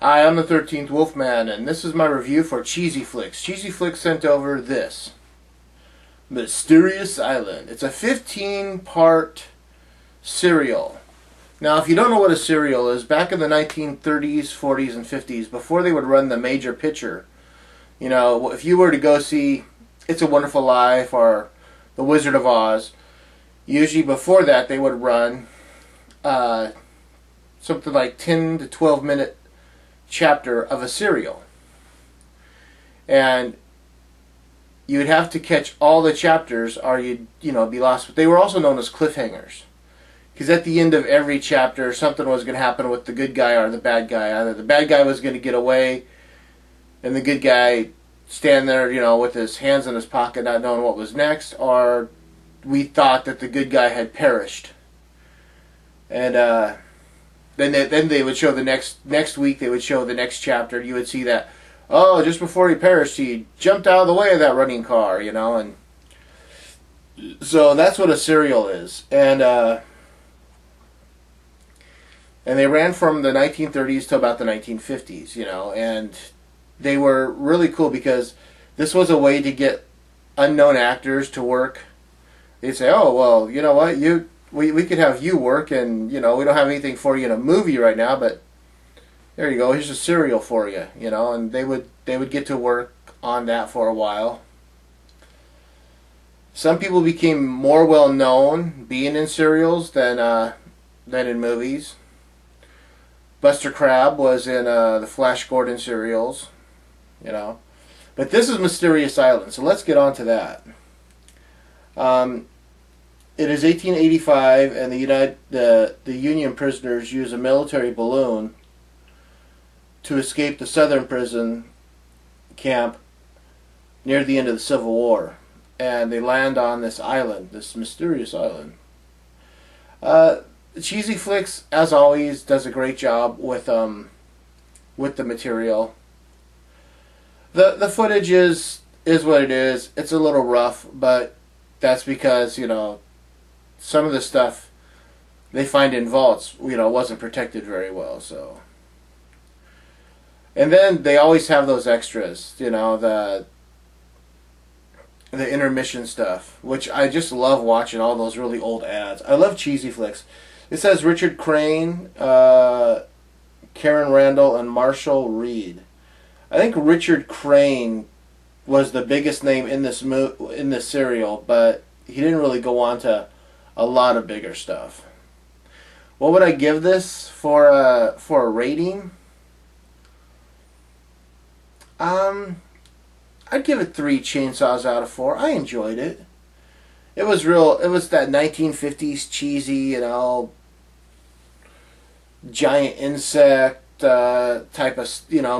Hi, I'm the 13th Wolfman, and this is my review for Cheezy Flicks. Cheezy Flicks sent over this. Mysterious Island. It's a 15-part serial. Now, if you don't know what a serial is, back in the 1930s, 40s, and 50s, before they would run the major picture, you know, if you were to go see It's a Wonderful Life or The Wizard of Oz, usually before that they would run something like 10 to 12 minute chapter of a serial, and you would have to catch all the chapters or you'd be lost. But they were also known as cliffhangers, because at the end of every chapter something was going to happen with the good guy or the bad guy. Either the bad guy was going to get away and the good guy stand there, with his hands in his pocket not knowing what was next, or we thought that the good guy had perished. And then they would show the next week, they would show the next chapter. You would see that, oh, just before he perished, he jumped out of the way of that running car, and so that's what a serial is. And they ran from the 1930s to about the 1950s, and they were really cool because this was a way to get unknown actors to work. They'd say, oh, well, you know what, we could have you work, and we don't have anything for you in a movie right now, but there you go, here's a serial for you, and they would get to work on that for a while. Some people became more well known being in serials than in movies. Buster Crabbe was in the Flash Gordon serials, but this is Mysterious Island, so let's get on to that. It is 1885, and the Union prisoners use a military balloon to escape the southern prison camp near the end of the Civil War, and they land on this island, this mysterious island. Cheezy Flicks, as always, does a great job with the material. The footage is what it is. It's a little rough, but that's because some of the stuff they find in vaults, wasn't protected very well. So, and then they always have those extras, the intermission stuff, which I just love watching. All those really old ads. I love Cheezy Flicks. It says Richard Crane, Karen Randall, and Marshall Reed. I think Richard Crane was the biggest name in this serial, but he didn't really go on to a lot of bigger stuff. What would I give this for a rating? I'd give it 3 chainsaws out of 4. I enjoyed it. It was real. It was that 1950s cheesy, giant insect type of,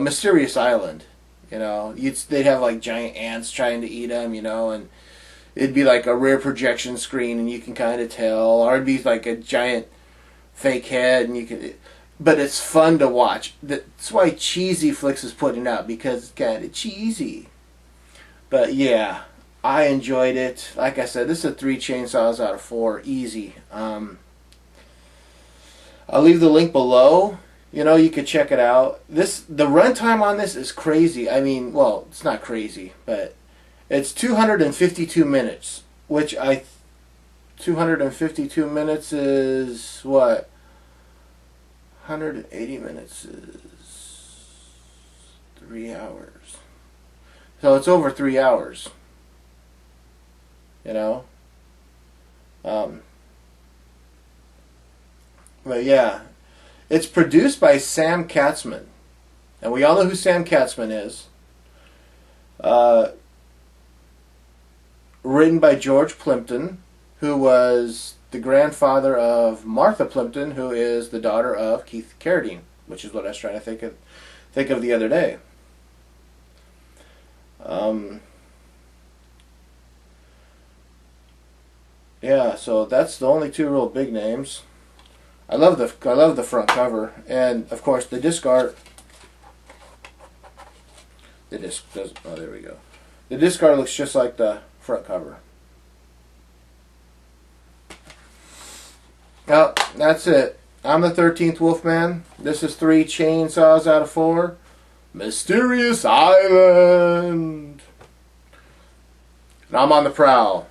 Mysterious Island. They'd have like giant ants trying to eat them, and it'd be like a rear projection screen, and you can kind of tell, or it'd be like a giant fake head, and but it's fun to watch. That's why Cheezy Flicks is putting it out, because it's kind of cheesy. But yeah, I enjoyed it. Like I said, this is a 3 chainsaws out of 4, easy. I'll leave the link below. You could check it out. The runtime on this is crazy. I mean, well, it's not crazy, but it's 252 minutes, which 252 minutes is what? 180 minutes is 3 hours. So it's over 3 hours. But yeah, it's produced by Sam Katzman, and we all know who Sam Katzman is. Written by George Plimpton, who was the grandfather of Martha Plimpton, who is the daughter of Keith Carradine, which is what I was trying to think of the other day. Yeah, so that's the only 2 real big names. I love the front cover, and of course the disc art. The disc does. Oh, there we go. The disc art looks just like the front cover. Well, that's it. I'm the 13th Wolfman. This is 3 chainsaws out of 4. Mysterious Island. And I'm on the prowl.